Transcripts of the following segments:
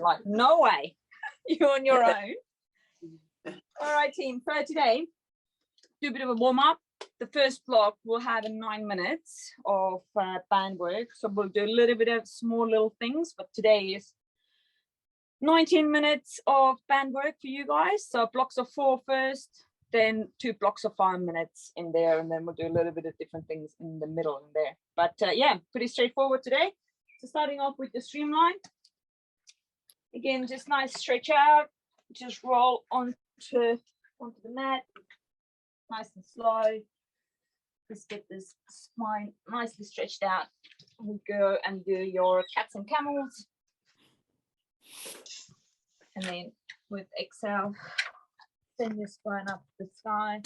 like, no way, you're on your own. All right, team. So today, do a bit of a warm up. The first block will have 9 minutes of band work. So we'll do a little bit of small little things, but today is 19 minutes of band work for you guys. So blocks of 4 first, then 2 blocks of 5 minutes in there, and then we'll do a little bit of different things in the middle in there. But yeah, pretty straightforward today. So starting off with the streamline. Again, just nice stretch out, just roll onto the mat, nice and slow. Just get this spine nicely stretched out. We go and do your cats and camels. And then with exhale, send your spine up to the sky.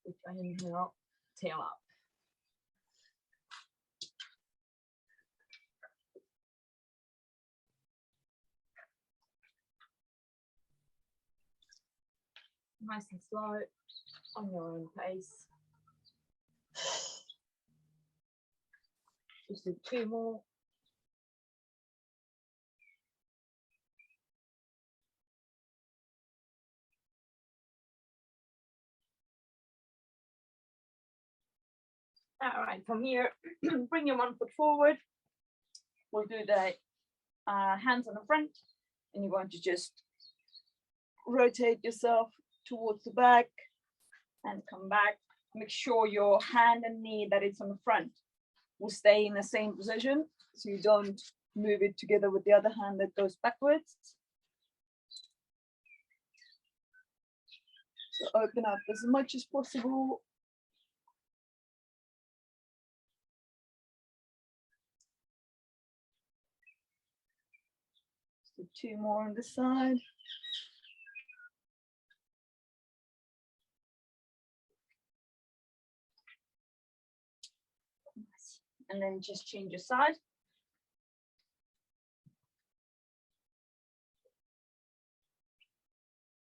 With your inhale, tail up. Nice and slow on your own pace. Just do 2 more. All right, from here, bring your 1 foot forward. We'll do the hands on the front, and you're going to just rotate yourself towards the back and come back. Make sure your hand and knee that it's on the front will stay in the same position, so you don't move it together with the other hand that goes backwards. So open up as much as possible. So 2 more on this side. And then just change your side.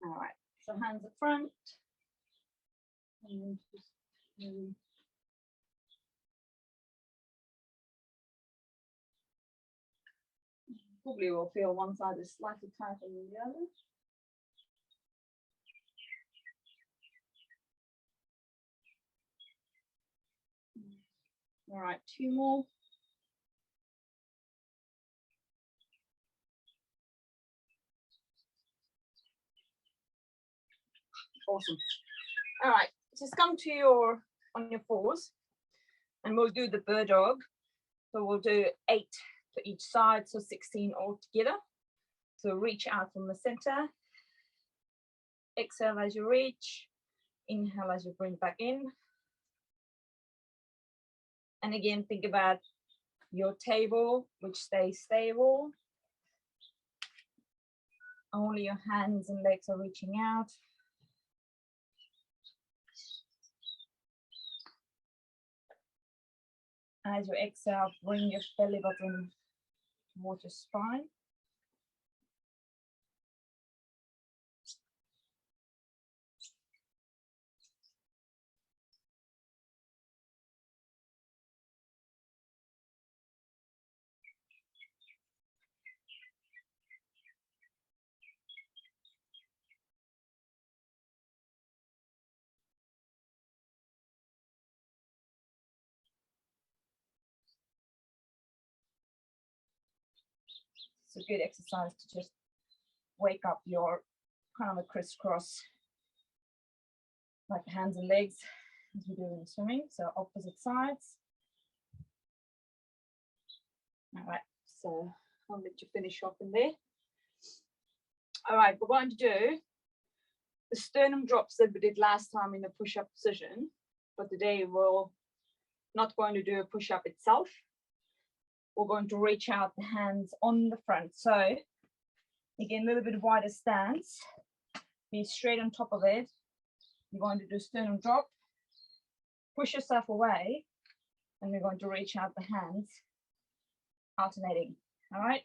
All right, so hands at front. And just, probably will feel one side is slightly tighter than the other. All right, 2 more. Awesome. All right, just come to on your 4s, and we'll do the bird dog. So we'll do 8 to each side, so 16 all together. So reach out from the center. Exhale as you reach. Inhale as you bring back in. And again, think about your table, which stays stable. Only your hands and legs are reaching out. As you exhale, bring your belly button towards your spine. It's a good exercise to just wake up your kind of a crisscross, like hands and legs, as we do in swimming. So opposite sides. All right, so I'll let you finish off in there. All right, we're going to do the sternum drops that we did last time in the push-up position, but today we're not going to do a push-up itself. We're going to reach out the hands on the front. So again, a little bit wider stance. Be straight on top of it. You're going to do sternum drop. Push yourself away, and we're going to reach out the hands, alternating. All right.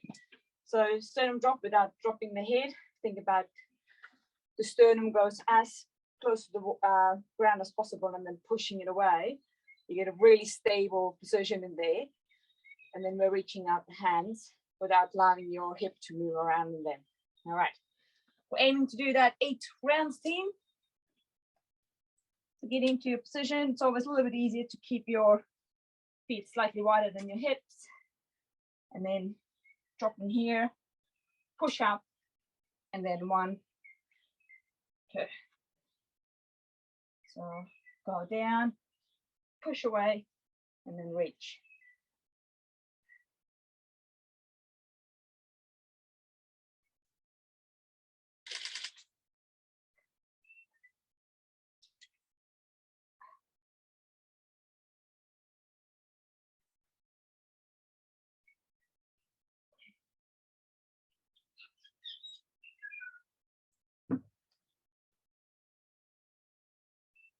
So sternum drop without dropping the head. Think about the sternum goes as close to the ground as possible, and then pushing it away. You get a really stable position in there. And then we're reaching out the hands without allowing your hip to move around in them. All right, we're aiming to do that 8 rounds, team. To get into your position, it's always a little bit easier to keep your feet slightly wider than your hips, and then drop in here, push up, and then 1, 2. So go down, push away, and then reach.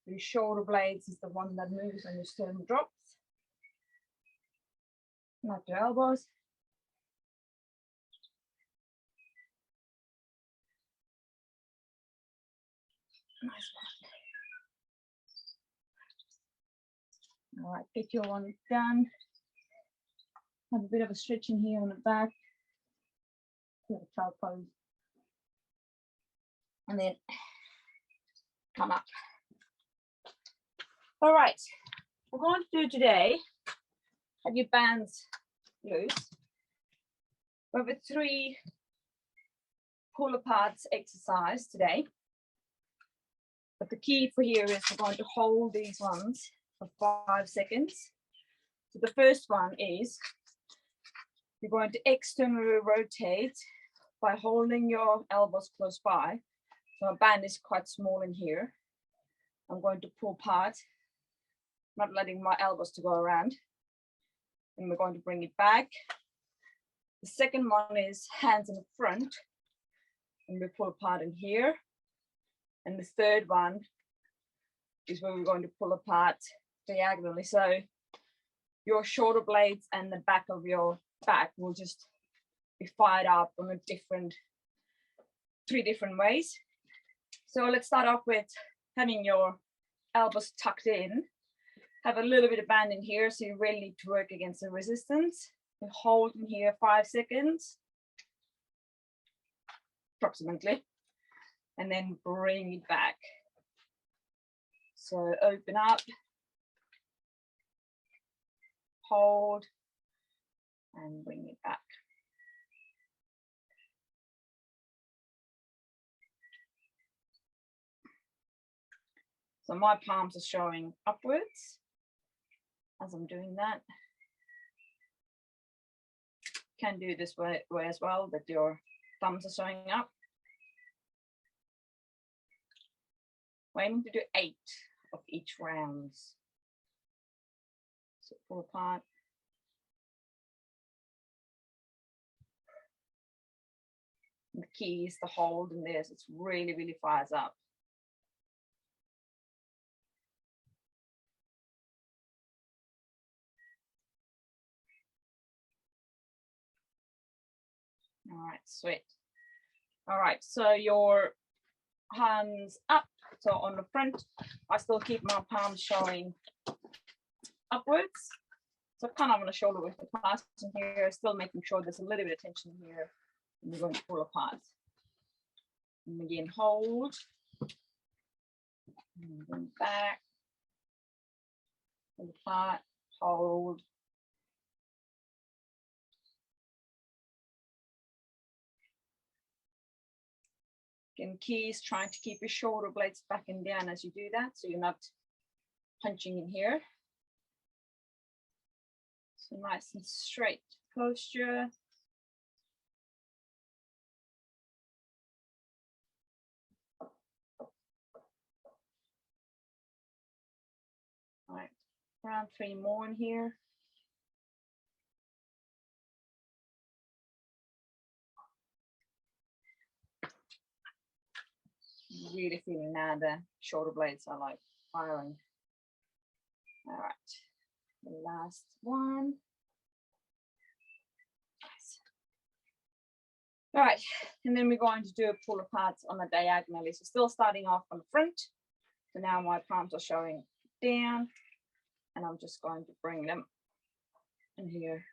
Your shoulder blades is the one that moves when your sternum drops, not your elbows. Nice one. All right, get your one done. Have a bit of a stretch in here on the back. Get a child pose. And then come up. All right, we're going to do today, have your bands loose. We have a 3 pull aparts exercise today. But the key for here is we're going to hold these ones for 5 seconds. So the first one is you're going to externally rotate by holding your elbows close by. So my band is quite small in here. I'm going to pull apart, not letting my elbows to go around. And we're going to bring it back. The second one is hands in front, and we pull apart in here. And the third one is where we're going to pull apart diagonally. So your shoulder blades and the back of your back will just be fired up on a different, 3 different ways. So let's start off with having your elbows tucked in. Have a little bit of band in here, so you really need to work against the resistance. You hold in here 5 seconds, approximately, and then bring it back. So open up, hold, and bring it back. So my palms are showing upwards as I'm doing that. Can do this way as well, that your thumbs are showing up. We're aiming to do 8 of each rounds. So pull apart. And the key is to hold in this. It's really, really fires up. All right, sweet. All right, so your hands up. So on the front, I still keep my palms showing upwards. So kind of on the shoulder with the clasp in here, still making sure there's a little bit of tension here. And we're going to pull apart. And again, hold. And then back. Pull apart, hold. Again, key is trying to keep your shoulder blades back and down as you do that, so you're not punching in here. So nice and straight posture. All right, around 3 more in here. Really feeling now the shoulder blades are like firing. All right, the last one. Nice. All right, and then we're going to do a pull apart on the diagonally. So still starting off on the front. So now my palms are showing down, and I'm just going to bring them in here.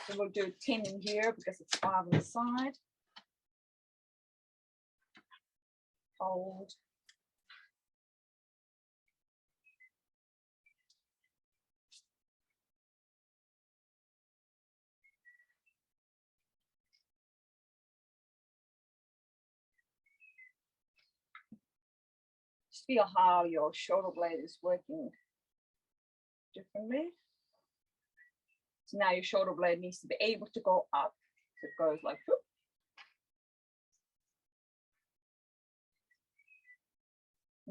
So we'll do 10 in here because it's 5 on the side. Hold. Just feel how your shoulder blade is working differently. So now your shoulder blade needs to be able to go up. So it goes like whoop.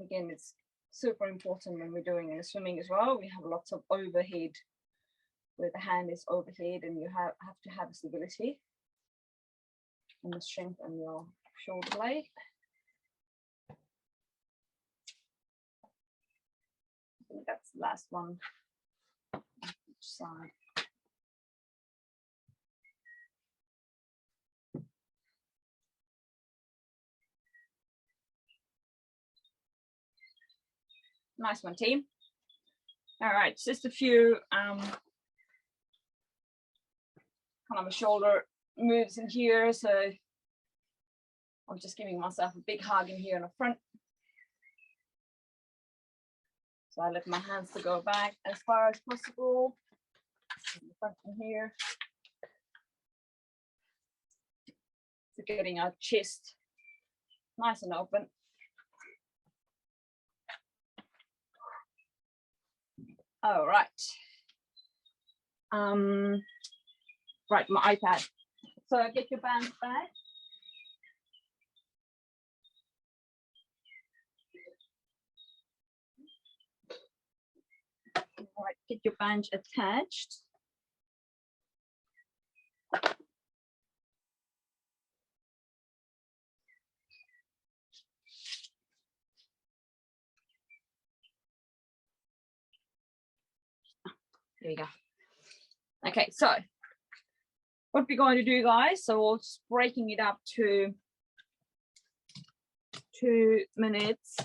Again, it's super important when we're doing in swimming as well. We have lots of overhead where the hand is overhead, and you have to have stability and the strength on your shoulder blade. I think that's the last one on each side. Nice one, team. All right, just a few kind of a shoulder moves in here. So I'm just giving myself a big hug in here in the front. So I let my hands to go back as far as possible. In the front from here. So getting our chest nice and open. All right. Right, my iPad. So get your bands back. All right, get your band attached. There you go. Okay, so what we're going to do, guys, so we're just breaking it up to 2 minutes.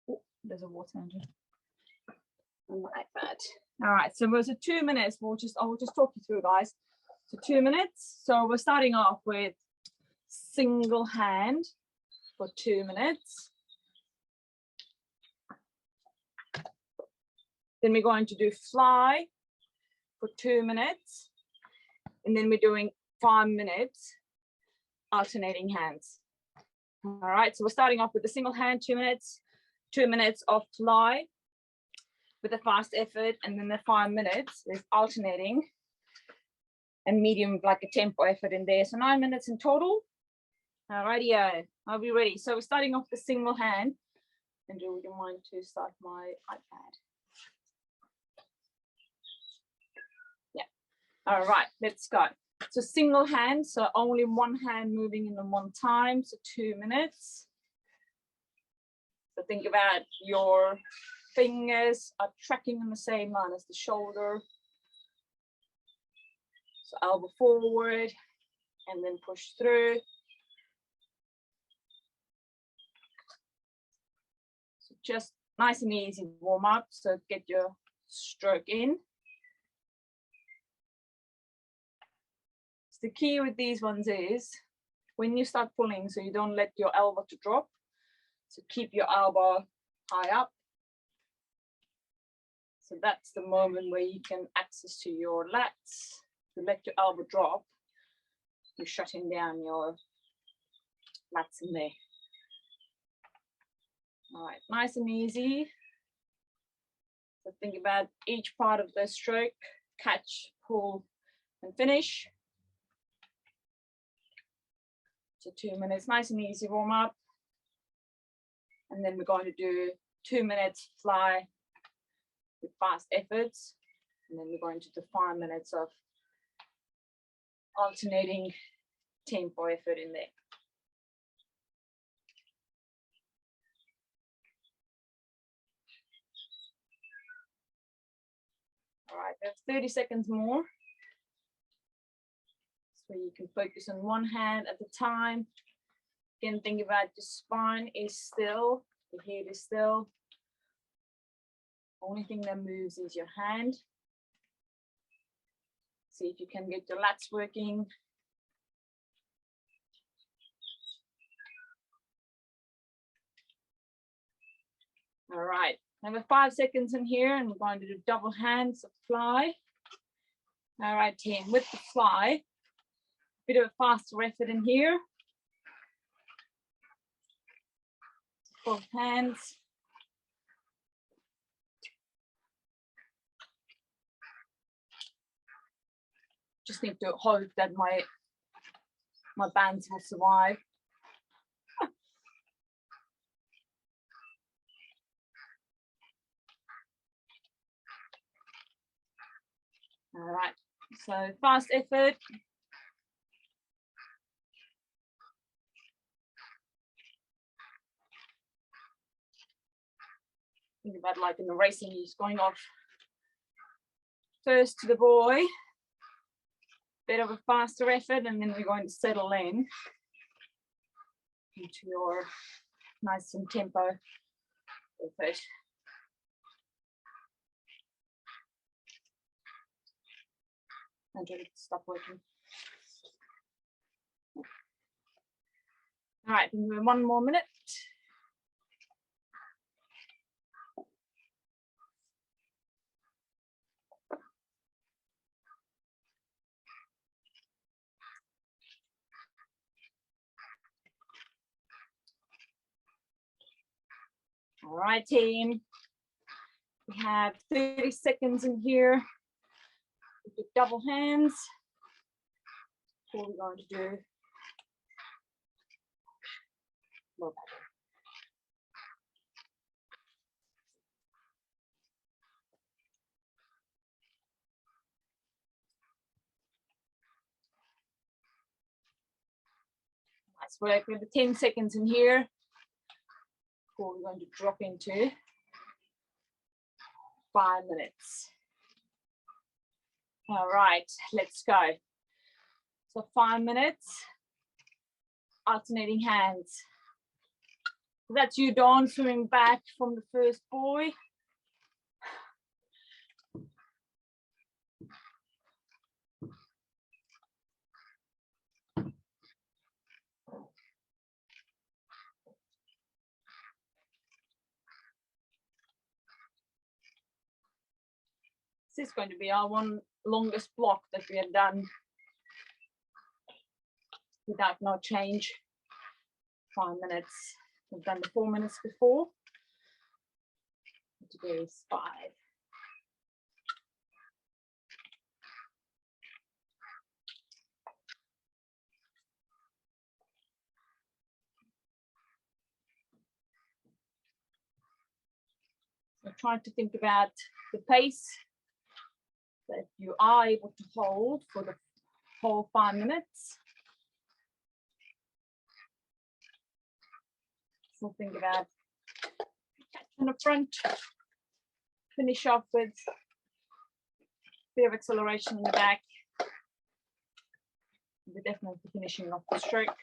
Oh, there's a water engine on my iPad. All right, so there's a 2 minutes. I'll just talk you through, guys. So 2 minutes. So we're starting off with single hand for 2 minutes. Then we're going to do fly for 2 minutes. And then we're doing 5 minutes alternating hands. All right, so we're starting off with the single hand, 2 minutes, 2 minutes of fly with a fast effort, and then the 5 minutes is alternating and medium, like a tempo effort in there. So 9 minutes in total. All righty, I'll be ready. So we're starting off the single hand. And would you mind to start my iPad? Yeah. All right, let's go. So single hand, so only one hand moving in at one time, so 2 minutes. So think about your fingers are tracking on the same line as the shoulder. So elbow forward and then push through. So just nice and easy warm up, so get your stroke in. The key with these ones is when you start pulling, so you don't let your elbow to drop. So keep your elbow high up. So that's the moment where you can access to your lats. To let your elbow drop, you're shutting down your lats in there. All right, nice and easy. So think about each part of the stroke, catch, pull, and finish. So 2 minutes, nice and easy warm up. And then we're going to do 2 minutes fly with fast efforts. And then we're going to do 5 minutes of alternating tempo effort in there. All right, that's 30 seconds more. So you can focus on one hand at a time. Again, think about the spine is still, the head is still. Only thing that moves is your hand. See if you can get your lats working. All right, another 5 seconds in here, and we're going to do double hands of fly. All right, team, with the fly, bit of a faster effort in here. Both hands. Just need to hope that my bands will survive. All right, so fast effort. Think about like in the racing, he's going off first to the buoy. Bit of a faster effort, and then we're going to settle in into your nice and tempo effort. And stop working. All right, one more minute. All right, team. We have 30 seconds in here. We do double hands. What we're going to do. Look. That's what we have 10 seconds in here. Before we're going to drop into 5 minutes. All right, let's go. So 5 minutes, alternating hands. That's you, Dawn, swimming back from the first buoy. This is going to be our one longest block that we have done without no change. 5 minutes. We've done the 4 minutes before. Today is 5. So trying to think about the pace that you are able to hold for the whole 5 minutes. So think about in the front, finish off with a bit of acceleration in the back. We're definitely finishing off the stroke.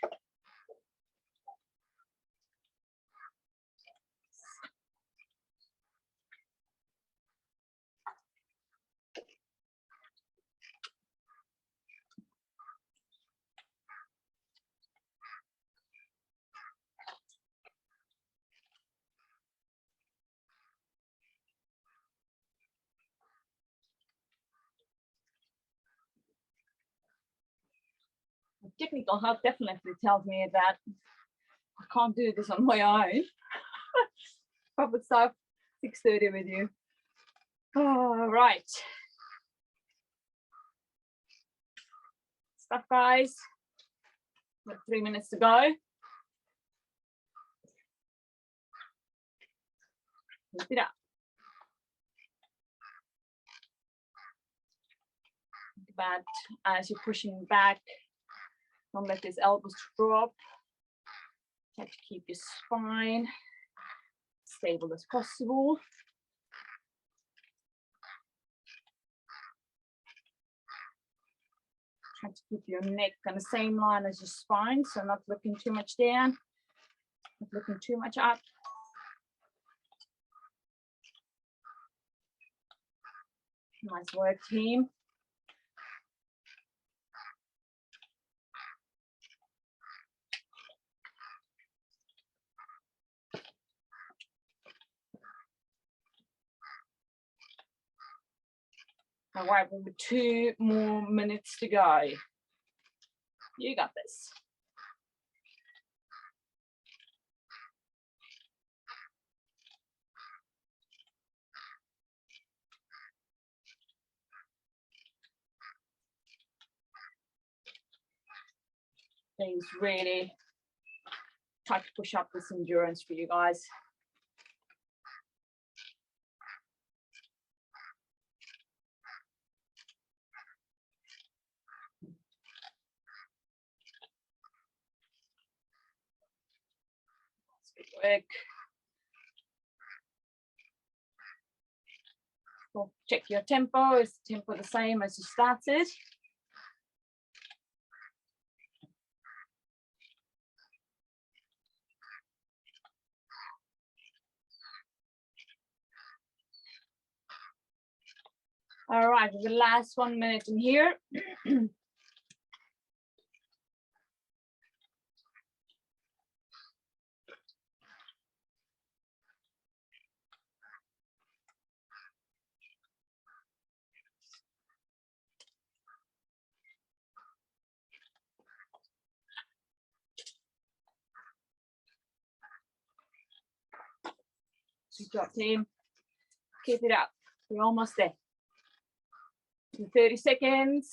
Technical help definitely tells me that I can't do this on my own. I would start 6:30 with you. All right. Stuff, guys. Got 3 minutes to go. Lift it up. Think about as you're pushing back. Don't let these elbows drop. Try to keep your spine stable as possible. Try to keep your neck on the same line as your spine, so not looking too much down, not looking too much up. Nice work, team. All right, we've got 2 more minutes to go. You got this. Things really try to push up this endurance for you guys. That's good work. Well, check your tempo. Is the tempo the same as you started? All right, the last 1 minute in here. Good job, team. Keep it up. We're almost there. In 30 seconds.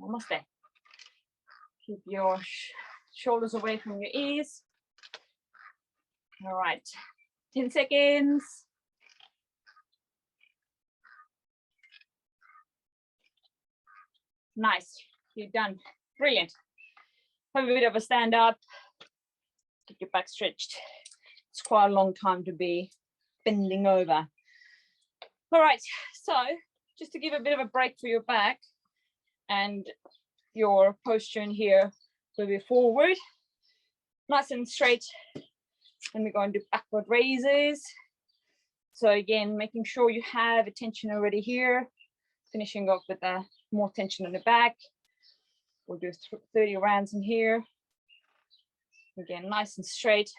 Almost there. Keep your shoulders away from your ears. All right, 10 seconds. Nice, you're done. Brilliant. Have a bit of a stand up. Keep your back stretched. It's quite a long time to be bending over. All right, so just to give a bit of a break for your back and your posture in here, move forward, nice and straight. And we're going to do backward raises. So again, making sure you have a tension already here, finishing off with more tension in the back. We'll do 30 rounds in here. Again, nice and straight.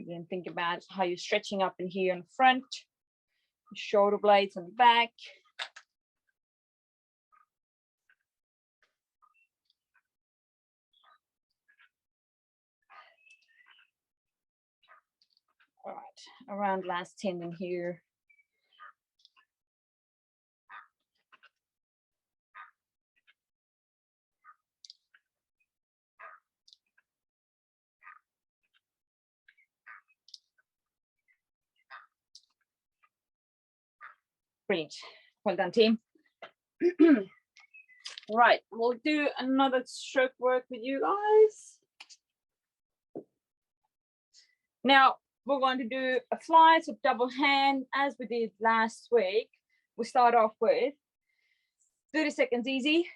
Again, think about how you're stretching up in here in front, shoulder blades on the back. All right, around last 10 in here. Brilliant. Well done, team. Right, we'll do another stroke work with you guys. Now, we're going to do a fly, so double hand, as we did last week. We start off with 30 seconds easy,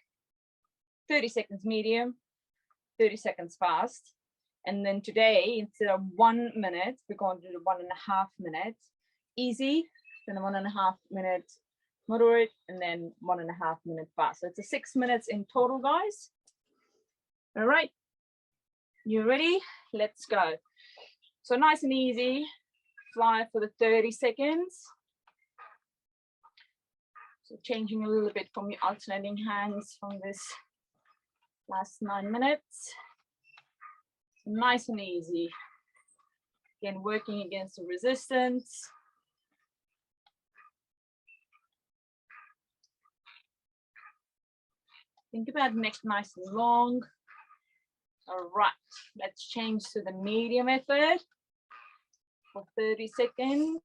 30 seconds medium, 30 seconds fast. And then today, instead of 1 minute, we're going to do 1.5 minutes easy, then 1.5 minutes moderate, and then 1.5 minutes fast. So it's a 6 minutes in total, guys. All right, you ready? Let's go. So nice and easy, fly for the 30 seconds. So changing a little bit from your alternating hands from this last 9 minutes. Nice and easy. Again, working against the resistance. Think about neck nice and long. All right, let's change to the medium effort for 30 seconds.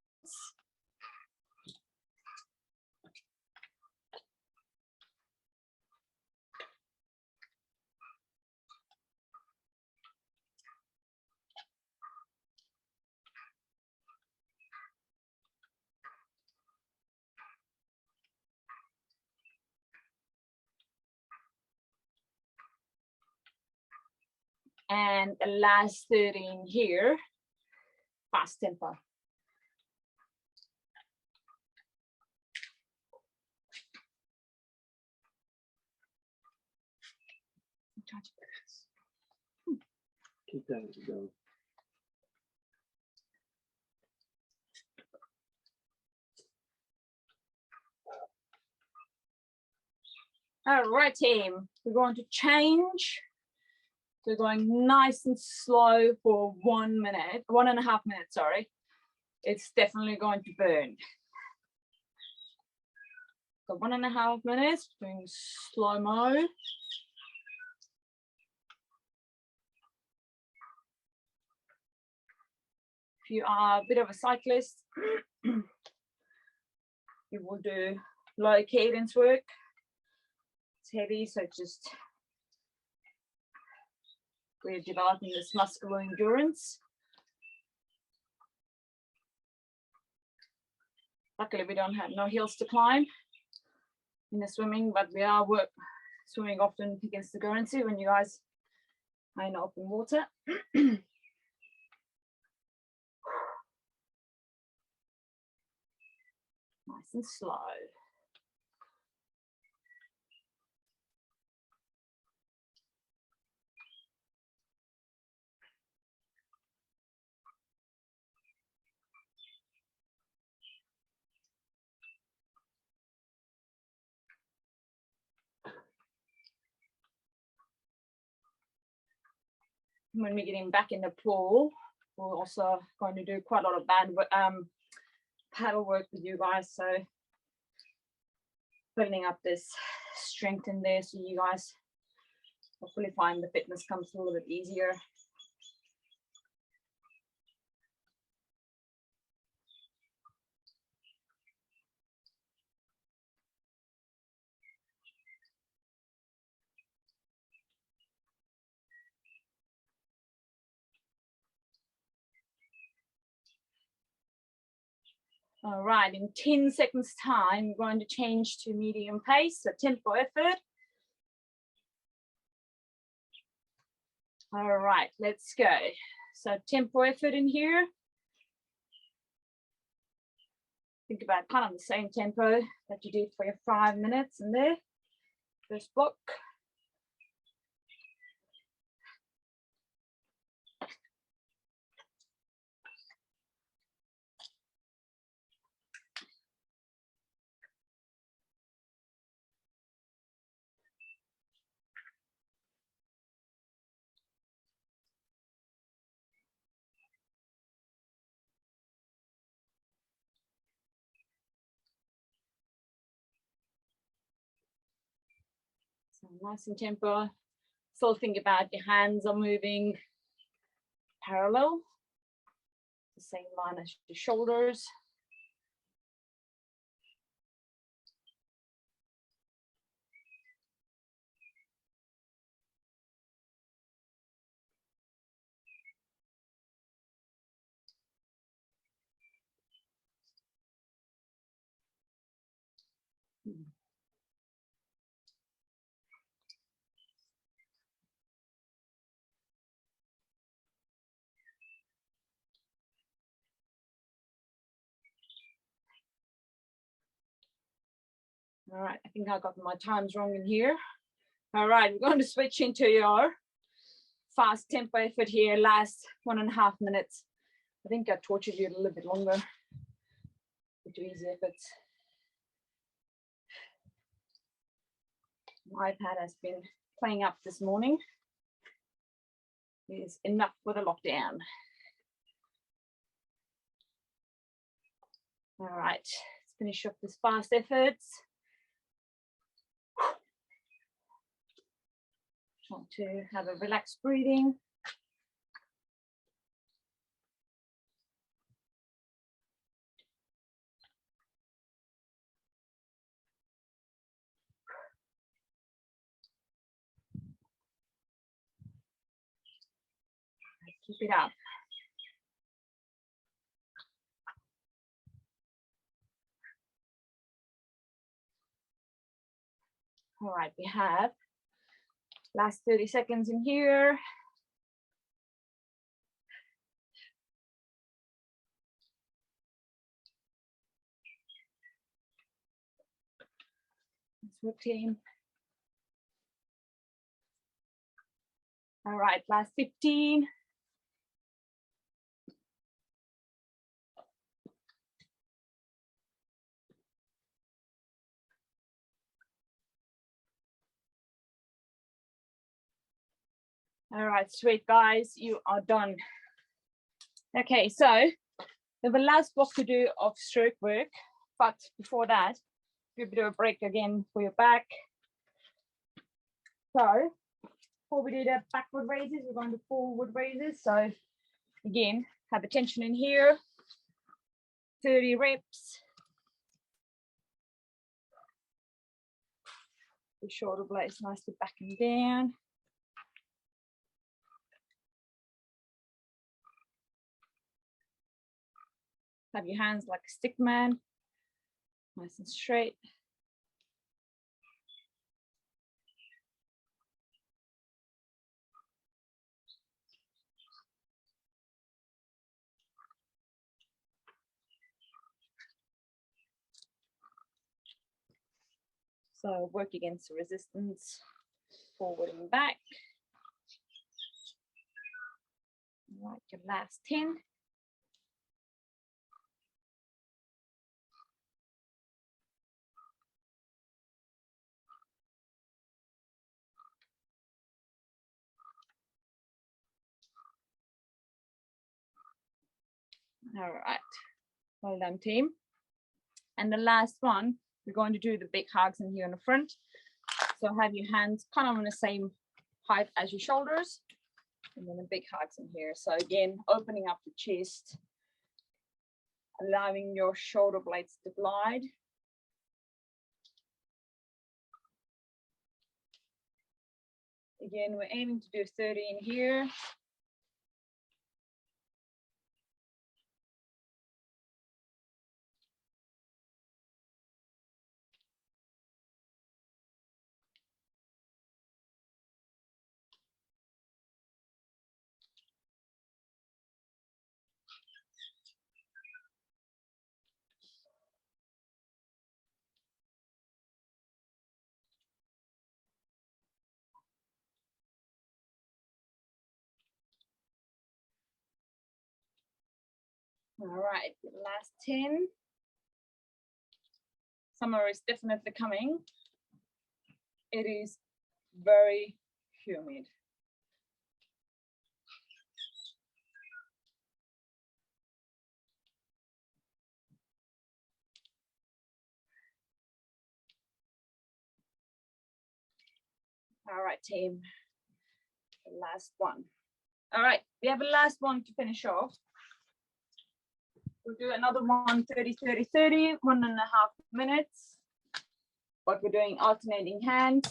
And the last 30 in here, fast tempo. Keep that going. All right, team, we're going to change. We're going nice and slow for 1 minute, 1.5 minutes, sorry. It's definitely going to burn. So 1.5 minutes, doing slow mo. If you are a bit of a cyclist, you will do low cadence work. It's heavy, so just we're developing this muscular endurance. Luckily, we don't have no hills to climb in the swimming, but we are swimming often against the currency when you guys are in open water. Nice and slow. When we're getting back in the pool, we're also going to do quite a lot of paddle work with you guys, so building up this strength in there, so you guys hopefully find the fitness comes a little bit easier. All right, in 10 seconds time, we're going to change to medium pace, so tempo effort. All right, let's go. So tempo effort in here. Think about kind of the same tempo that you did for your 5 minutes in there. First block. So nice and tempo. Still think about your hands are moving parallel, the same line as your shoulders. All right, I think I got my times wrong in here. All right, we're going to switch into your fast tempo effort here, last 1.5 minutes. I think I tortured you a little bit longer with easy efforts. My iPad has been playing up this morning. It is enough for the lockdown. All right, let's finish up this fast efforts. Try to have a relaxed breathing. Keep it up. All right, we have last 30 seconds in here. Let's work, team. All right, last 15. All right, sweet guys, you are done. Okay, so we have a last block to do of stroke work, but before that, do a bit of a break again for your back. So before we do the backward raises, we're going to forward raises. So again, have a tension in here, 30 reps. The shoulder blades nicely back and down. Have your hands like a stick man, nice and straight. So work against the resistance, forward and back. All right, your last 10. All right, well done, team. And the last one, we're going to do the big hugs in here in the front. So have your hands kind of on the same height as your shoulders, and then the big hugs in here. So again, opening up the chest, allowing your shoulder blades to glide. Again, we're aiming to do 30 in here. All right, the last 10. Summer is definitely coming. It is very humid. All right, team, the last one. All right, we have a last one to finish off. We'll do another one, 30, 30, 30, 1.5 minutes. But we're doing alternating hands.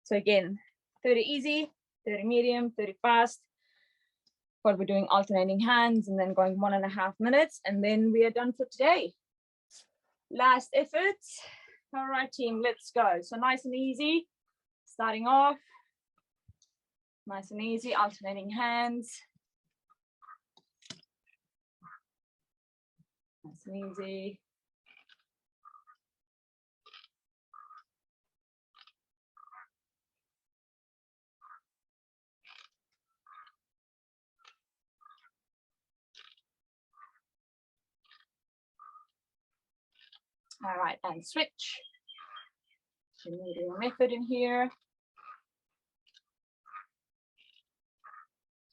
So again, 30 easy, 30 medium, 30 fast. But we're doing alternating hands and then going 1.5 minutes, and then we are done for today. Last effort. All right, team, let's go. So nice and easy, starting off. Nice and easy, alternating hands. Nice and easy. All right, and switch. Medium effort in here.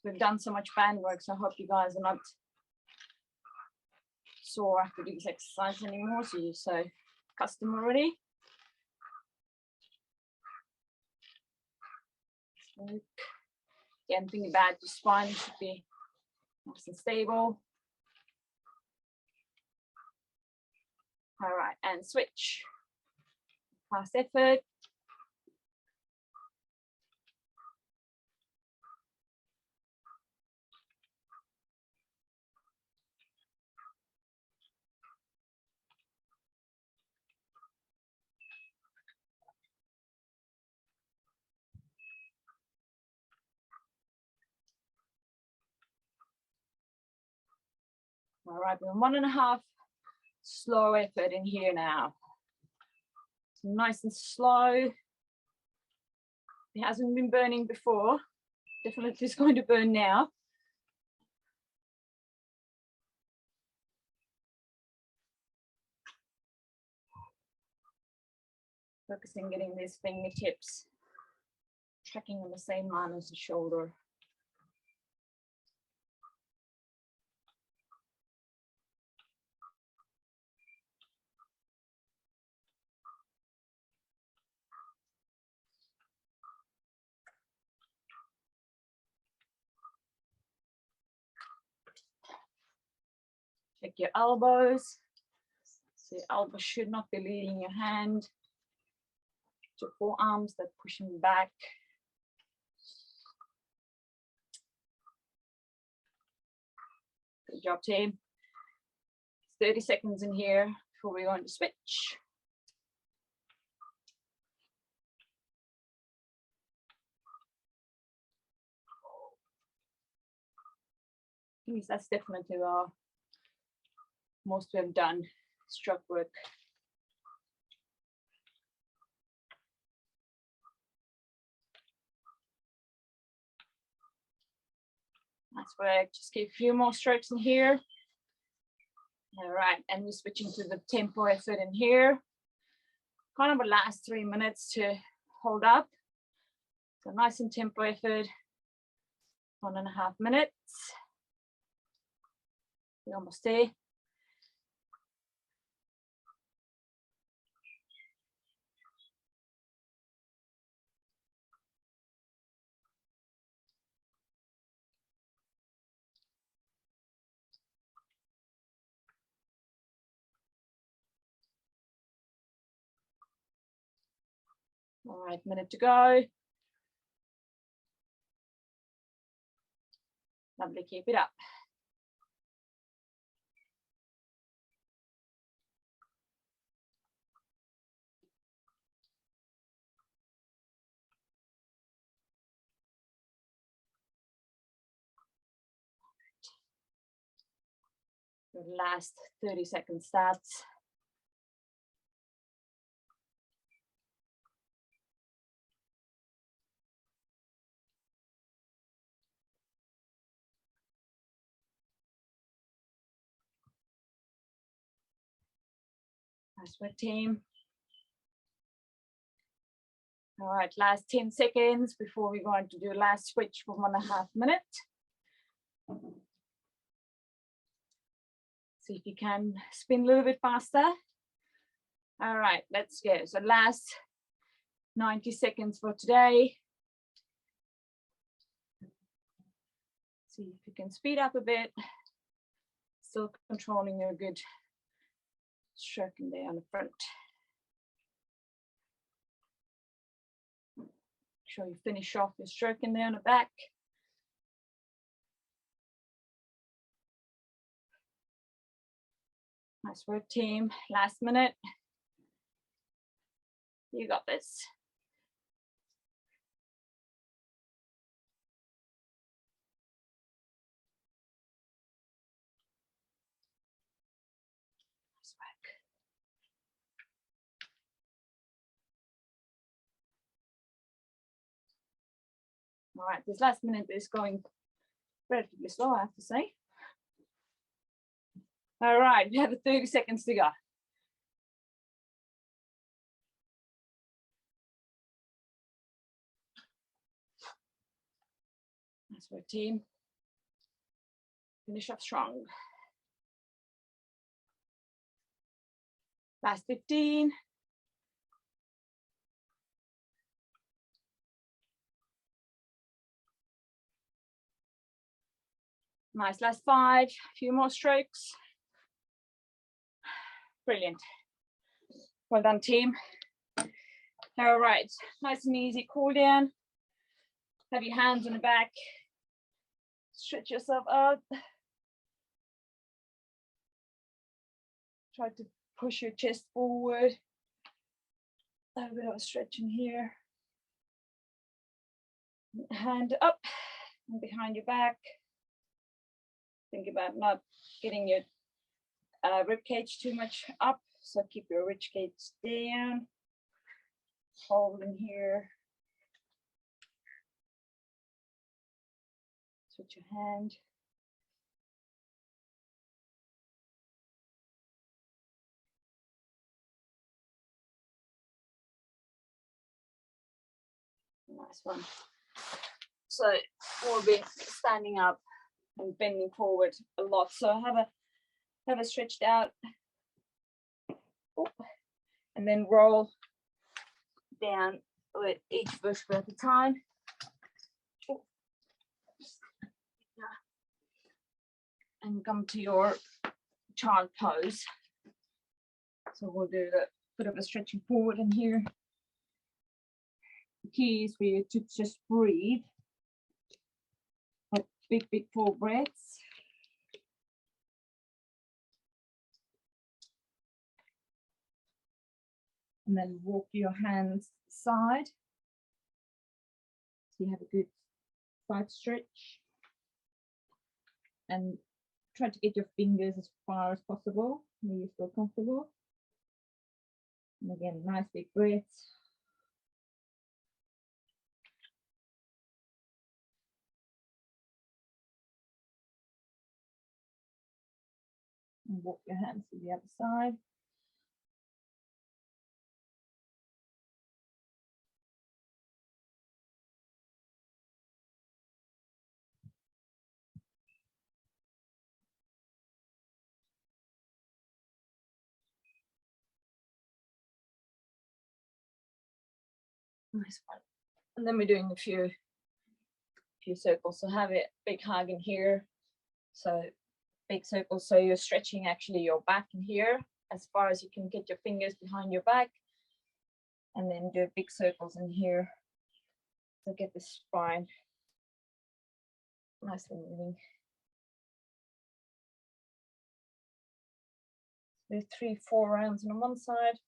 We've done so much band work, so I hope you guys are not sore after these exercises anymore, so you're so accustomed already. Again, thinking about your spine should be nice and stable. All right, and switch. Fast effort. All right, we're 1.5 slow effort in here now. Nice and slow. It hasn't been burning before. Definitely is going to burn now. Focusing getting these fingertips tracking on the same line as the shoulder. Check your elbows. So your elbows should not be leading your hand. Your forearms, that pushing back. Good job, team. 30 seconds in here before we go on to switch. Yes, that's definitely our most we have done stroke work. That's work. Just give a few more strokes in here. All right, and we're switching to the tempo effort in here. Kind of a last 3 minutes to hold up. So nice and tempo effort. 1.5 minutes. We're almost there. All right, minute to go. Lovely, keep it up. The last 30 seconds starts. Nice work, team. All right, last 10 seconds before we're going to do last switch for 1.5 minutes. See if you can spin a little bit faster. All right, let's go. So last 90 seconds for today. See if you can speed up a bit. Still controlling your good stroke in there on the front. Make sure you finish off your stroke in there on the back. Nice work, team. Last minute. You got this. Nice work. All right, this last minute is going relatively slow, I have to say. All right, we have 30 seconds to go. Nice work, team. Finish up strong. Last 15. Nice, last 5. A few more strokes. Brilliant. Well done, team. All right, nice and easy cool down. Have your hands on the back. Stretch yourself out. Try to push your chest forward. A little bit of a stretch in here. Hand up and behind your back. Think about not getting your rib cage too much up, so keep your rib cage down. hold in here. Switch your hand. Nice one. So we'll be standing up and bending forward a lot. So have a stretched out. Oh, and then roll down with each vertebra at a time. Oh. And come to your child pose. So we'll do a bit of a stretching forward in here. The key is for you to just breathe. Like big full breaths. And then walk your hands side. So you have a good side stretch. And try to get your fingers as far as possible where you feel comfortable. And again, nice big breaths. And walk your hands to the other side. Nice one. And then we're doing a few circles. So have a big hug in here. So big circles. So you're stretching actually your back in here as far as you can get your fingers behind your back. And then do big circles in here. So get the spine nicely moving. Do 3-4 rounds on one side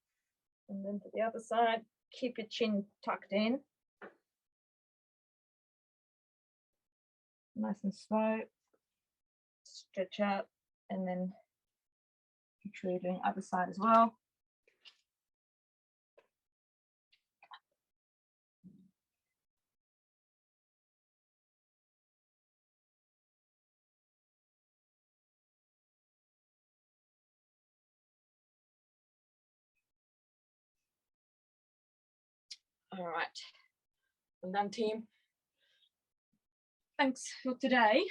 and then to the other side. Keep your chin tucked in. Nice and slow. Stretch out and then make sure you're doing other side as well. All right, well done team. Thanks for today.